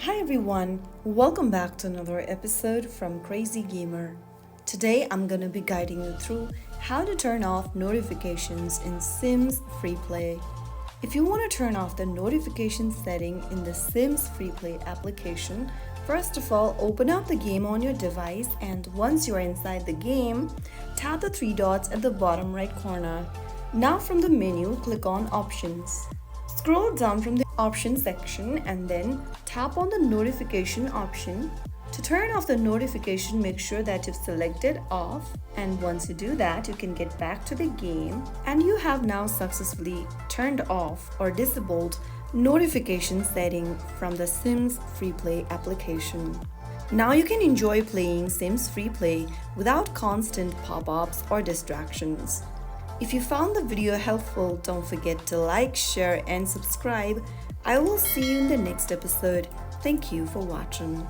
Hi everyone, welcome back to another episode from Crazy Gamer. Today I'm gonna be guiding you through how to turn off notifications in Sims FreePlay. If you want to turn off the notification setting in the Sims FreePlay application, first of all open up the game on your device, and once you are inside the game, tap the three dots at the bottom right corner. Now from the menu, click on Options. Scroll down from the Options section and then tap on the Notification option. To turn off the notification, make sure that you've selected Off, and once you do that, you can get back to the game and you have now successfully turned off or disabled notification setting from the Sims FreePlay application. Now you can enjoy playing Sims FreePlay without constant pop-ups or distractions. If you found the video helpful, don't forget to like, share and subscribe. I will see you in the next episode. Thank you for watching.